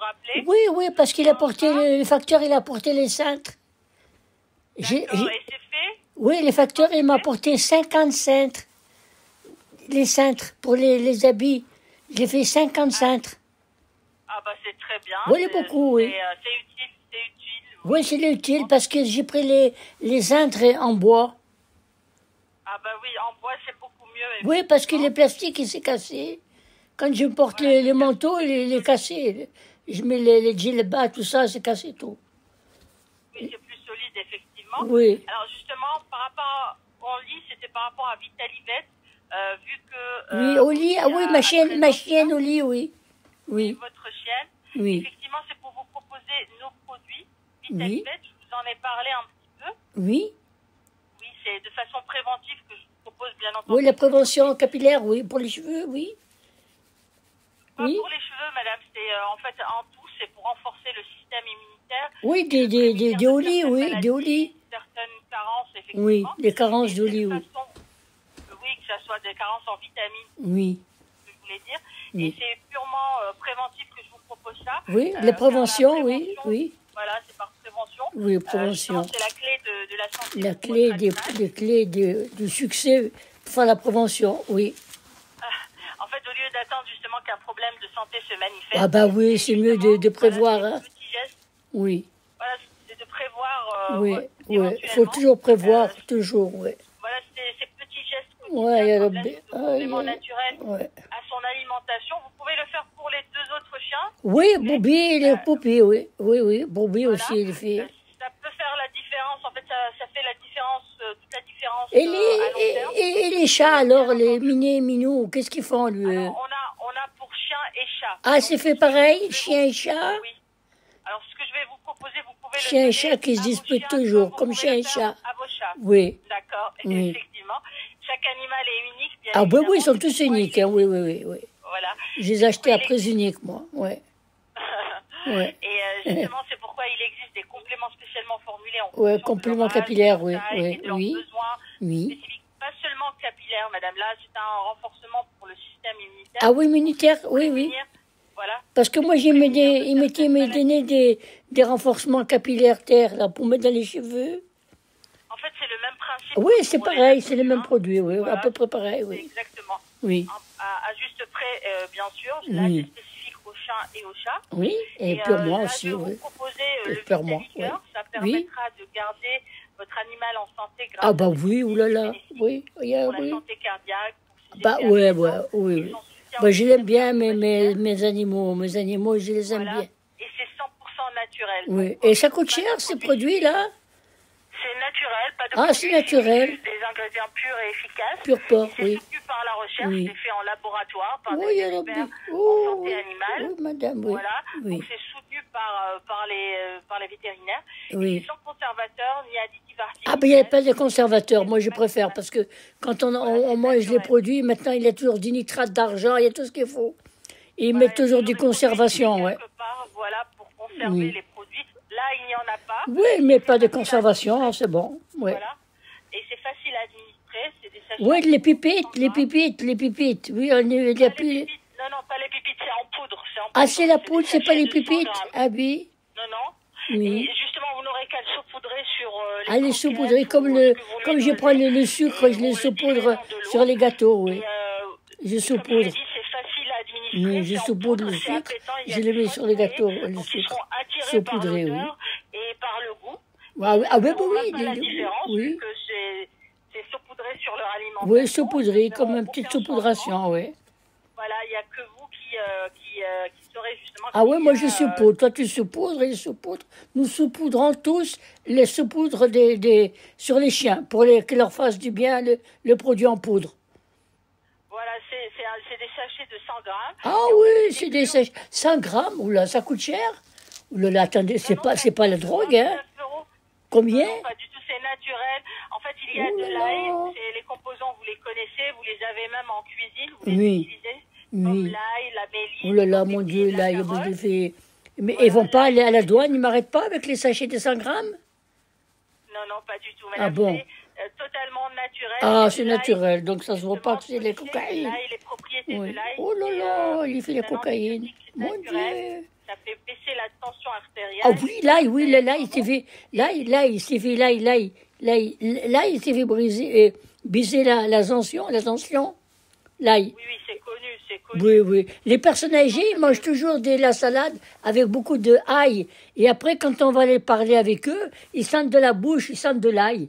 rappeler? Oui, oui, parce qu'il a porté, le facteur, il a porté les cintres. D'accord, et c'est fait? Oui, le facteur, il m'a porté 50 cintres. Les cintres pour les habits. J'ai fait 50 cintres. Ah bah c'est très bien. Oui, beaucoup, oui. C'est utile, c'est utile. Oui, c'est utile parce que j'ai pris les cintres en bois. Ah bah oui, en bois c'est beaucoup mieux. Oui, parce que le plastique, il s'est cassé. Quand je porte le manteau, il est cassé. Je mets les djellabas, tout ça, c'est cassé tout. Oui, c'est plus solide, effectivement. Oui. Alors justement, par rapport au lit, c'était par rapport à Vitalivet, vu que... Oui, au lit, ah oui, ma chienne au lit, oui. Oui. Votre chienne. Oui. Effectivement, c'est pour vous proposer nos produits. Oui. Vitalivet, je vous en ai parlé un petit peu. Oui. Oui, c'est de façon préventive que je vous propose, bien entendu. Oui, la prévention capillaire, oui, pour les cheveux, oui. Pas Oui. pour les cheveux, madame, c'est en fait en tout, c'est pour renforcer le système immunitaire. Oui, des au lit, oui, des au lit. Certaines carences, effectivement. Oui, des carences de lit, oui. Oui, que ce soit des carences en vitamines, Oui. je voulais dire. Oui. Et c'est purement préventif que je vous propose ça. Oui, la prévention, oui, oui. Voilà, c'est par prévention. Oui, prévention. C'est la clé de la santé. La clé des clés du succès pour faire la prévention, oui. En fait, au lieu d'attendre justement qu'un problème de santé se manifeste. Ah bah oui, c'est mieux de prévoir. Voilà, hein. petits gestes. Oui. Voilà, c'est de prévoir. Oui, oui. Il faut toujours prévoir, toujours, oui. Voilà, ces petits gestes Ouais, quotidiens, de complément naturel ouais. à son alimentation. Vous pouvez le faire pour les deux autres chiens. Oui, Bobby et les poupées, oui. Oui, oui, Bobby Voilà. aussi, il fait. Ça peut faire la différence. En fait, ça fait la différence, toute la différence Et à long terme. et les chats, alors, les minous, qu'est-ce qu'ils font, lui? Alors, on a pour chien et chat. Ah, c'est fait pareil, chien et chat? Oui. Alors, ce que je vais vous proposer, vous pouvez Chien le et chat qui se disputent toujours, comme chien et chat. à vos chats. Oui. D'accord, Oui. effectivement. Chaque animal est unique, bien Ah, oui, évidemment. oui, ils sont tous uniques, hein, oui, oui, oui, oui. Voilà. Je les ai achetés à prix unique, moi, ouais. Ouais. Et justement, c'est pourquoi il existe des compléments spécialement formulés en Ouais, fonction compléments de leur âge, capillaires, de oui, leur taille oui, et de leurs oui. besoins Oui. spécifiques. Pas seulement capillaires, madame. Là, c'est un renforcement pour le système immunitaire. Ah oui, immunitaire, oui, oui. Voilà. Parce que moi, ils mettaient me donner des renforcements capillaires terre, là, pour mettre dans les cheveux. En fait, c'est le même principe. Oui, c'est pareil, c'est les mêmes produits, oui, Voilà. à peu près pareil, oui. Exactement. Oui. À juste près, bien sûr. Là, Oui. c'est spécifique aux chiens et aux chats. Oui, et pour moi là, aussi, je vais oui. vous proposer Et le pour moi, Vitaliqueur. oui. Ça permettra de garder votre animal en santé grâce Ah bah à oui, oulala, oui, pour la oui. santé cardiaque. Pour ses Bah effets ouais, apaisants, oui, et oui. son soutien Bah, au je l'aime système bien, cardiovasculaire. mes animaux, je les aime Voilà. bien. Et c'est 100% naturel. Oui, Donc, et ça coûte pas cher, de ces produits produits-là? C'est naturel, pas de Ah, c'est produits naturel. chimiques, des ingrédients purs et efficaces. Pur porc, C'est oui. soutenu par la recherche, Oui. c'est fait en laboratoire par Oui, des il y a experts en oh, santé oui. animale. Oui, madame, oui. Voilà, Oui. donc c'est soutenu par les vétérinaires. Oui. Et sans conservateur ni additifs artificiels. Ah, ben il n'y a pas de conservateur, moi je préfère, parce que quand on mange les produits, maintenant il y a toujours du nitrate d'argent, il y a tout ce qu'il faut. Et ils mettent toujours des conservations, ouais. Quelque part, voilà, pour conserver Oui. les produits. Là, il n'y en a pas. Oui, mais pas de conservation, c'est bon. Ouais. Voilà. Et c'est facile à administrer, c'est des sachets. Oui, les pipites. Oui, il y a Pas les plus. pépites. Non, pas les pépites, c'est en poudre. Ah, c'est la poudre, des c'est pas sachets les de 100 pipites. grammes. Ah oui. Non. Oui. Et justement, vous n'aurez qu'à le saupoudrer sur les Ah, les croquettes saupoudrer, ou comme ce que vous lui comme je donnez. prends le sucre, je Ou les le saupoudre diluant de l'eau. sur les gâteaux, oui. Et, Je comme je l'ai saupoudre. dit, c'est facile à administrer. Oui, je c'est en saupoudre poudre, le c'est sucre, appétant, il y a je du les mets choix sur les de poulet, gâteaux, le donc ils sucre. seront attirés Saupoudré, par oui. l'odeur et par le goût. Ah oui, Ils ne verront oui, même pas la différence, vu oui. que c'est saupoudré sur leur alimentation. Oui, saupoudré, Ils ne comme verront une petite aucun saupoudration, changement. oui. Voilà, il n'y a que vous qui saurez justement. Ah oui, moi je saupoudre. Toi tu saupoudres et je saupoudre. Nous saupoudrons tous les saupoudres sur les chiens pour qu'ils leur fassent du bien le produit en poudre. Voilà, c'est des sachets de 100 grammes. Ah oui, c'est des 100 grammes. Oula, ça coûte cher. Oula, attendez, c'est pas la drogue, hein. 29 €. Combien? Non, pas du tout, c'est naturel. En fait, il y a de l'ail, les composants, vous les connaissez, vous les avez même en cuisine, vous les utilisez, comme l'ail, la mélisse. Oh là là, mon Dieu, là, je le fais. Mais voilà, ils vont pas aller à la douane, ils m'arrêtent pas avec les sachets de 100 grammes? Non, pas du tout, madame. Ah bon? C'est totalement naturel. Ah, c'est naturel, donc ça se voit pas que c'est les cocaïnes. L'ail, les propriétés de l'ail. Oh là là, il fait la cocaïne. Mon Dieu. Ça fait baisser la tension artérielle. Ah oui, là, il s'est fait, il s'est fait, il s'est fait briser, biaiser la tension, là. Oui, c'est connu, c'est connu. Oui, oui. Les personnes âgées mangent toujours de la salade avec beaucoup de ail. Et après, quand on va aller parler avec eux, ils sentent de la bouche, ils sentent de l'ail.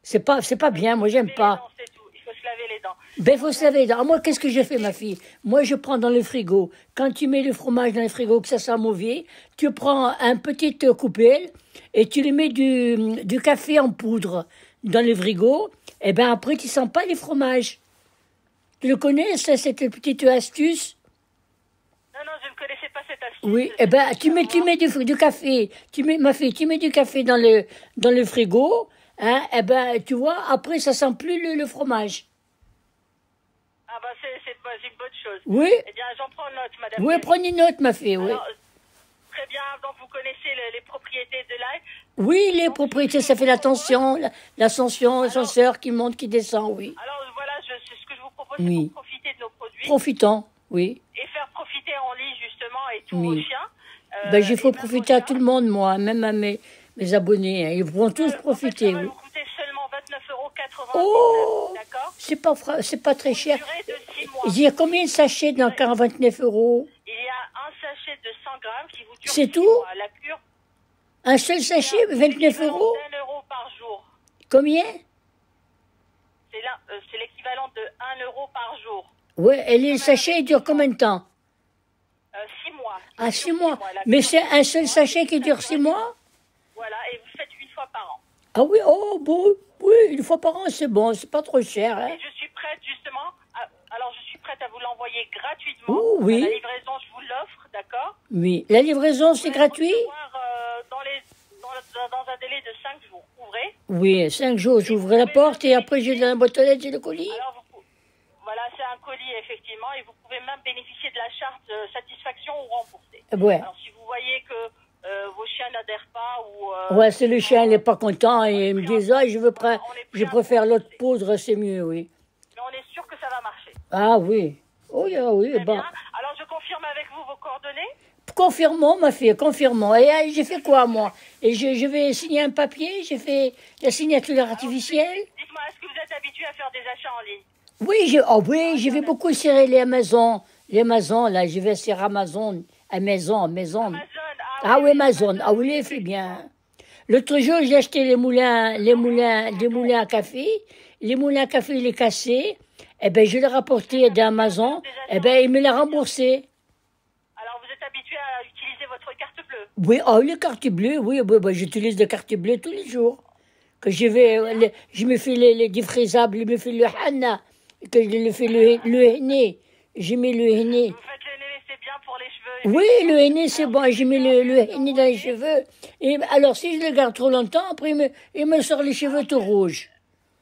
C'est pas bien, moi j'aime pas. C'est tout. Il faut se laver les dents. Ben, faut se laver les dents. Moi, qu'est-ce que j'ai fait, ma fille? Moi, je prends dans le frigo. Quand tu mets le fromage dans le frigo, que ça sent mauvais, tu prends un petit coupelle et tu lui mets du café en poudre dans le frigo. Et ben après, tu sens pas les fromages. Tu le connais, ça, cette petite astuce? Non, je ne connaissais pas cette astuce. Oui, eh ben, tu mets du café. Ma fille, tu mets du café dans le frigo. Hein, eh ben, tu vois, après, ça sent plus le fromage. Ah bah c'est une bonne chose. Oui. Eh bien, j'en prends note, madame. Oui, prenez note, ma fille, oui. Alors, très bien, donc vous connaissez les propriétés de l'ail. Oui, les propriétés, ça fait la tension, l'ascenseur qui monte, qui descend, oui. Alors voilà, c'est ce que je vous propose, Oui. c'est pour profiter de nos produits. Profitons, oui. Et faire profiter en lit, justement, et tous Oui. vos chiens. Ben, il faut et même profiter à vos tout le chiens. monde, moi, même à mes abonnés. Hein. Ils vont tous profiter, En fait, ça va oui. vous coûter seulement 29,99 €, Oh, d'accord? c'est pas très cher. Durée de 6 mois. Il y a combien de sachets dans 29 €? Il y a un sachet de 100 grammes qui vous dure C'est 6 tout? mois. La cure, Un seul sachet, 29 €? d'1 euro par jour. Combien? C'est l'équivalent de 1 euro par jour. Ouais, et les sachets, ils durent combien de temps? 6 mois. Ah, 6 mois. La Mais cure, c'est un seul sachet qui dure 6 mois? Voilà, et vous faites une fois par an. Ah oui, oh, bon, oui, une fois par an, c'est bon, c'est pas trop cher, hein. Et je suis prête justement, alors je suis prête à vous l'envoyer gratuitement. Oh, oui. La livraison, je vous l'offre, d'accord? Oui. La livraison, c'est Vous allez gratuit? recevoir, dans un délai de 5 jours. Ouvrez. Oui, 5 jours, j'ouvre la porte et après j'ai dans la boîte aux lettres, j'ai le colis. Alors, voilà, c'est un colis, effectivement, et vous pouvez même bénéficier de la charte satisfaction ou remboursée. Ouais. Alors, si vous voyez que vos chiens n'adhèrent pas ou... Ouais, c'est le chien, il n'est pas content et il me dit, ah, je préfère l'autre poudre, c'est mieux, oui. Mais on est sûr que ça va marcher. Ah oui. Oh, yeah, oui, Très bah. bien. Alors, je confirme avec vous vos coordonnées. Confirmons, ma fille, confirmons. Et j'ai fait quoi, moi? Et je vais signer un papier, j'ai fait la signature artificielle. Dites-moi, est-ce que vous êtes habitué à faire des achats en ligne? Oui, je vais beaucoup serrer les Amazon. Les Amazon, là, je vais sur Amazon. Amazon. Amazon, Ah oui, Amazon. Ah oui, il fait bien. L'autre jour, j'ai acheté des moulins à café. Les moulins à café, il est cassé. Eh ben, je l'ai rapporté d'Amazon. Eh ben, il me l'a remboursé. Alors, vous êtes habitué à utiliser votre carte bleue? Oui, oh, les cartes bleues, oui, j'utilise des cartes bleues tous les jours. Que je me fais les défrisables, je me fais le hanna, que je le fais le henné. J'ai mis le henné. Vous faites le nez, c'est bien pour les cheveux. Oui, le henné, c'est bon, j'ai mis le henné dans les cheveux. Et alors, si je le garde trop longtemps, après, il me sort les cheveux tout rouges.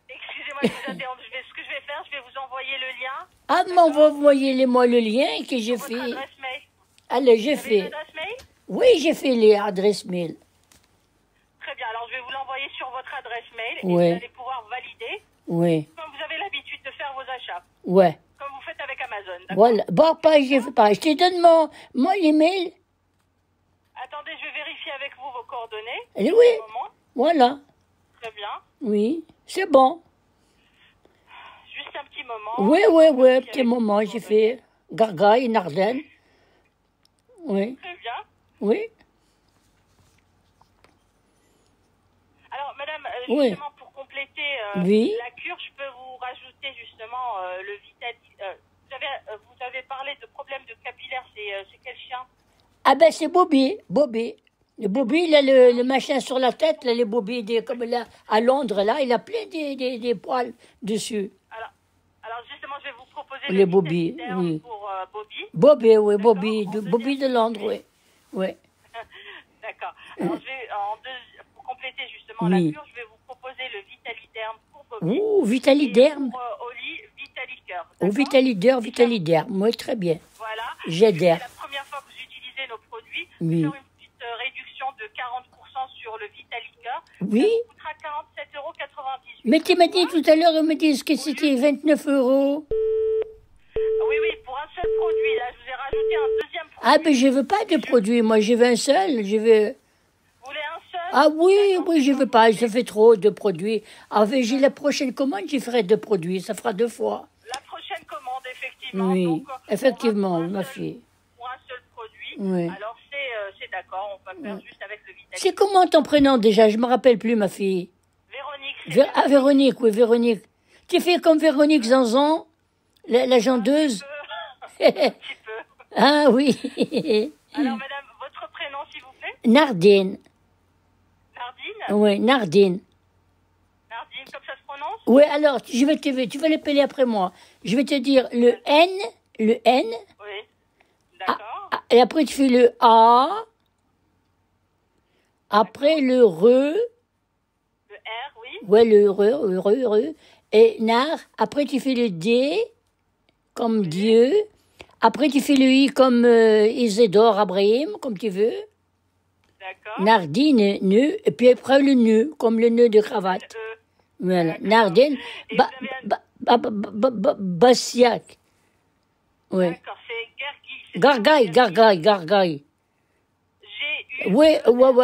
Excusez-moi de vous interrompre. Ce que je vais faire, je vais vous envoyer le lien. Ah, envoyez-moi le lien que j'ai Votre fait. adresse mail. Allez, j'ai Vous avez une fait. adresse mail? Oui, j'ai fait les adresses mail. Très bien, alors je vais vous l'envoyer sur votre adresse mail et Ouais. vous allez pouvoir valider Oui, comme vous avez l'habitude de faire vos achats, ouais. comme vous faites avec Amazon. D'accord? Voilà. Bon, pas, j'ai fait pas. Je te donne mon email. Attendez, je vais vérifier avec vous vos coordonnées. Allez, oui. Un moment. Voilà. Très bien. Oui, c'est bon. Juste un petit moment. Oui, petit moment, j'ai fait Gargaille, Nardenne. Oui, Très bien. oui, Alors, madame, Oui. justement, pour compléter Oui. la cure, je peux vous rajouter justement le Vitali. Vous avez parlé de problème de capillaire, c'est quel chien? Ah ben c'est Bobby. Le Bobby, il a le machin sur la tête, là, les Bobby, comme là, à Londres, là, il a plein des poils dessus. Alors justement, je vais vous proposer Les le Bobby, Vitali oui. pour Bobby. Bobby, oui, D'accord. Bobby de Londres, oui. Oui, D'accord. Alors, pour compléter justement Oui. la cure, je vais vous proposer le Vitaliderm pour Bobby. Ouh, Vitaliderm. Et pour Oli, Vitalicure. Oh, Vitaliderm, oui, très bien. Voilà. J'adhère. C'est la première fois que vous utilisez nos produits. Oui. Nous faire une petite réduction de 40% sur le Vitalicure. Oui. Ça vous coûtera 47,98 €. Mais tu m'as dit tout à l'heure, on me dit que c'était 29 €. Oui, pour un seul produit. Là, je vous ai rajouté un deuxième produit. Ah, ben je veux pas de produits, moi je veux un seul, je veux... Vous voulez un seul? Ah oui, oui, je veux pas, ça fait trop de produits. Ah, ben, j'ai la prochaine commande, j'y ferai 2 produits, ça fera 2 fois. La prochaine commande, effectivement. Oui, Donc, effectivement, ma fille. pour un seul produit. Oui. Alors, c'est d'accord, on va faire juste avec le Vitalik. C'est comment ton prénom déjà? Je me rappelle plus, ma fille. Véronique, c'est Ah, Véronique, oui, Véronique. Tu fais comme Véronique Zanzon, la jondeuse? un petit peu. Ah oui. Alors, madame, votre prénom, s'il vous plaît? Nardine. Nardine? Oui, Nardine. Nardine, comme ça se prononce? Oui, alors, tu vas l'épeler après moi. Je vais te dire le N, Oui. D'accord. et après tu fais le A, après le RE, Le R, oui. ouais, le RE, et Nar, après tu fais le D, comme Dieu, après tu fais le I comme Isidore, Abraham, comme tu veux, D'accord. Nardine, nœud, et puis après le nœud, comme le nœud de cravate. Voilà, Nardine, Et vous avez Bassiac. Ouais. D'accord, c'est Gergui. Gargaille. G-U. Oui,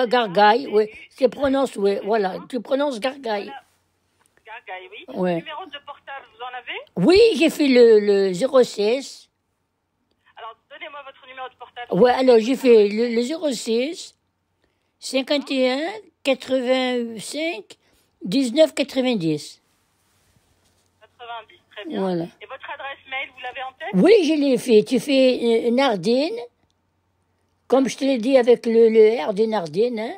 Gargaille, oui. C'est prononce, oui, voilà. Tu prononces Gargaille. Gergui, oui. Ouais. Numéro de portable, vous en avez? Oui, j'ai fait le 06. Alors, donnez-moi votre numéro de portable. Ouais, alors j'ai fait le 06 51 85 19 90. 90, très bien. Voilà. Et votre adresse mail, vous l'avez en tête? Oui, je l'ai fait. Tu fais Nardine, comme je te l'ai dit avec le R de Nardine, hein.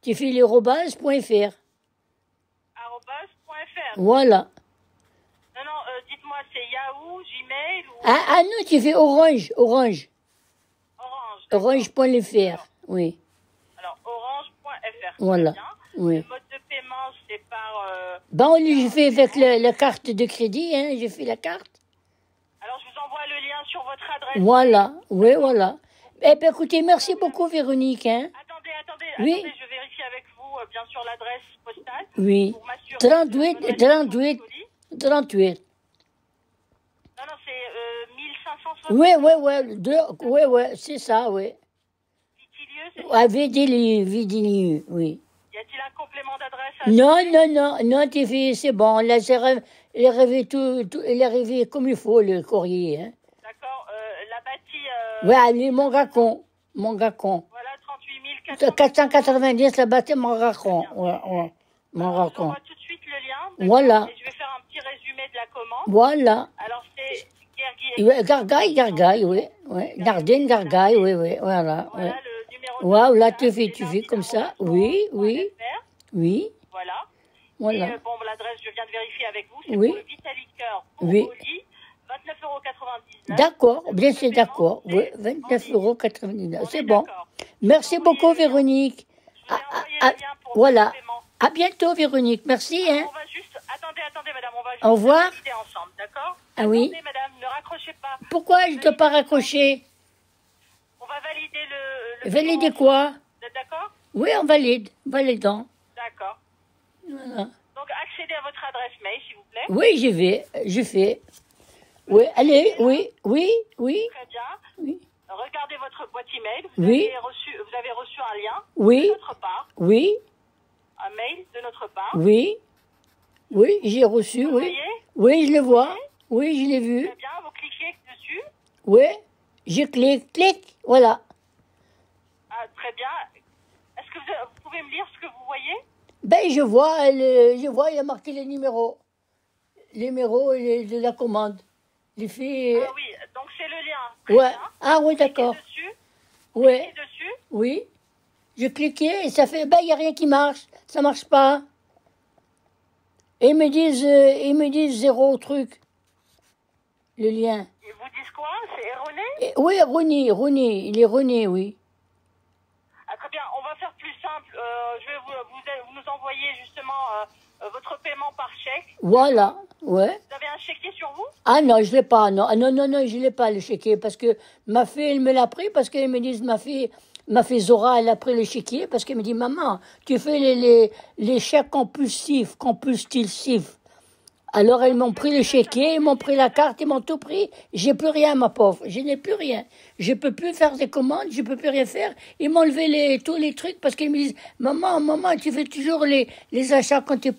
Tu fais @.fr. @.fr. Voilà. Non, dites-moi, c'est Yahoo, Gmail ou Ah non, tu fais Orange. Orange? Orange.fr, oui. Alors, orange.fr. Voilà. Très bien. Oui. Le mode de paiement, c'est par... Bon, j'ai fait avec la carte de crédit, hein, j'ai fait la carte. Alors, je vous envoie le lien sur votre adresse. Voilà, oui, voilà. Eh bien, écoutez, merci beaucoup, Véronique, hein. Attendez, Oui. je vérifie avec vous, bien sûr, l'adresse postale. Oui. Pour m'assurer 38. Non, c'est 1560. Oui, c'est ça, oui. Vitilieux, c'est ça? Ah, Vidilieu, oui. Y a-t-il un complément d'adresse à Non, c'est bon, là, il est arrivé comme il faut, le courrier, hein. D'accord, la bâtie... Ouais, allez, mon gacon. Voilà, 38 490, la bâtie, mon gacon. Ouais, mon Je vous gacon. envoie tout de suite le lien. d'accord? Voilà. Et je vais faire un petit résumé de la commande. Voilà. Alors, c'est Gergui. Ouais, Gargaille, oui. Ouais. Nardine, Gargaille, oui, voilà. Voilà Ouais. le numéro de Waouh, là, portable, tu c'est fais comme ça. nardine@fr. Oui. Voilà. Voilà. Et bon, l'adresse, je viens de vérifier avec vous. C'est Oui. pour le Vitalik Cœur pour Oui. au lit, 29,99 €. D'accord, bien c'est Le paiement, d'accord. Oui, c'est 29,99 €. On C'est est bon. d'accord. Merci Envoyez beaucoup, le lien. Véronique. Je vous ai envoyé le lien pour Voilà. le paiement. À bientôt, Véronique. Merci, hein. On va juste... Attendez, madame, on va juste Au revoir. valider ensemble, d'accord? Ah oui. Attendez, madame, ne raccrochez pas. Pourquoi je ne dois pas raccrocher? On va valider le Valider paiement. quoi? Vous êtes d'accord? Oui, on valide. Validons. D'accord. Voilà. Donc, accédez à votre adresse mail, s'il vous plaît. Oui, je fais. Oui, allez, oui. Très bien. Oui. Regardez votre boîte email. Oui. Vous avez reçu un lien Oui. de notre part, Oui, un mail de notre part. oui. Oui, j'ai reçu, Vous oui. voyez? Oui, je le vois. Oui, je l'ai vu. Très bien, vous cliquez dessus. Oui, je clique, voilà. Ah, très bien. Est-ce que vous pouvez me lire ce que vous voyez? Ben, je vois, il y a marqué les numéros. Les numéros de la commande. Les filles. Ah oui, donc c'est le lien. Très Ouais. bien. Ah oui, d'accord. Cliquez dessus. Oui, Cliquez dessus. oui. Je cliquais et ça fait, ben, il n'y a rien qui marche. Ça marche pas. Et ils me disent 0 truc. Le lien. Ils vous disent quoi? C'est erroné? Oui, Rooney, il est Rooney, oui. Ah, très bien, on va faire plus simple. Je vais vous nous envoyer justement votre paiement par chèque. Voilà, ouais. Vous avez un chéquier sur vous? Ah non, je l'ai pas, non. Ah, non, je l'ai pas, le chéquier, parce que ma fille, elle me l'a pris, parce qu'elle me dit, ma fille Zora, elle a pris le chéquier, parce qu'elle me dit, maman, tu fais les chèques compulsifs. Alors, ils m'ont pris le chéquier, ils m'ont pris la carte, ils m'ont tout pris. J'ai plus rien, ma pauvre. Je n'ai plus rien. Je peux plus faire des commandes, je peux plus rien faire. Ils m'ont enlevé tous les trucs parce qu'ils me disent, maman, tu fais toujours les achats quand tu es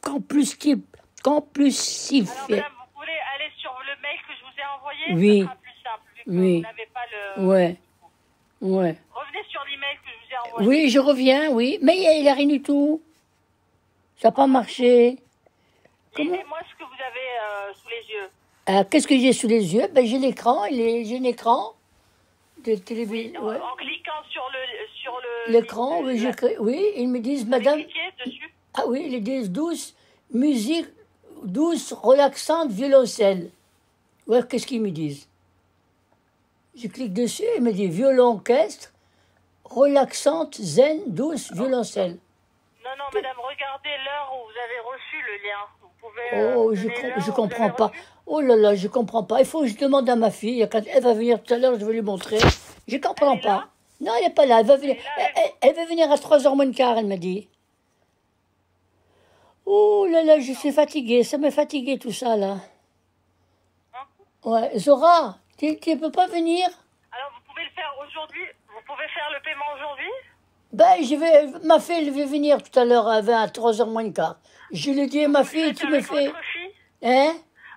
compulsif. Alors, madame, vous pouvez aller sur le mail que je vous ai envoyé. Oui. Ça sera plus simple, vu que Oui. vous n'avez pas le... Ouais. Revenez sur l'email que je vous ai envoyé. Oui, je reviens, oui. Mais il n'y a rien du tout. Ça n'a pas marché. Dites-moi ce que vous avez sous les yeux. Qu'est-ce que j'ai sous les yeux? Ben, j'ai l'écran, j'ai un écran de télévision. Ouais. En cliquant sur L'écran, oui, oui, ils me disent, madame. Dessus. Ah oui, ils disent musique douce, relaxante, violoncelle. Ouais, qu'est-ce qu'ils me disent? Je clique dessus, ils me disent violon orchestre, relaxante, zen, douce, violoncelle. Non, madame, regardez l'heure où vous avez reçu le lien. Vous pouvez. Je comprends pas. Oh là là, je comprends pas. Il faut que je demande à ma fille. Quand elle va venir tout à l'heure, je vais lui montrer. Je comprends pas. Là? Non, elle n'est pas là. Elle va venir. Elle va venir à 3h moins le quart, elle m'a dit. Oh là là, je suis fatiguée. Ça m'a fatiguée tout ça là. Ouais, Zora, tu ne peux pas venir? Alors, vous pouvez le faire aujourd'hui? Vous pouvez faire le paiement aujourd'hui? Ben, ma fille, elle va venir tout à l'heure à 3h moins le quart. Je lui ai dit, ma fille, tu me fais... Hein?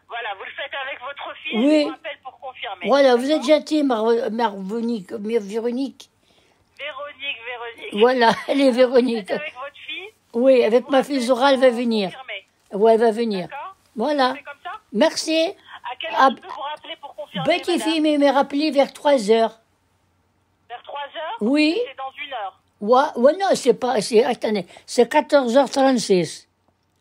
Voilà, vous le faites avec votre fille, oui. Je vous rappelle pour confirmer. Voilà, vous êtes gentille, Véronique. Véronique. Voilà, elle est Véronique. Vous le faites avec votre fille? Oui, avec ma fille Zora, elle va venir. Oui, elle va venir. D'accord. Voilà. C'est comme ça? Merci. À quelle heure je peux vous rappeler pour confirmer, Petit fille m'a rappelé vers 3h. Vers 3h? Oui. C'est dans 1 heure. Ouais, non, c'est pas... Attendez, c'est 14h36,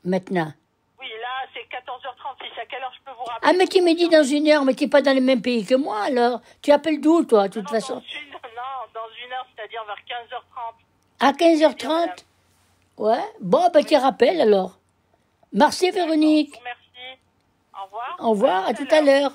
maintenant. Oui, là, c'est 14h36. À quelle heure je peux vous rappeler? Ah, mais tu me dis dans 1 heure, mais tu n'es pas dans le même pays que moi, alors. Tu appelles d'où, toi, de toute façon? Dans 1 heure, c'est-à-dire vers 15h30. À 15h30? Ouais. Bon, ben, tu rappelles, alors. Merci, Véronique. Merci. Au revoir. Au revoir, à tout à l'heure.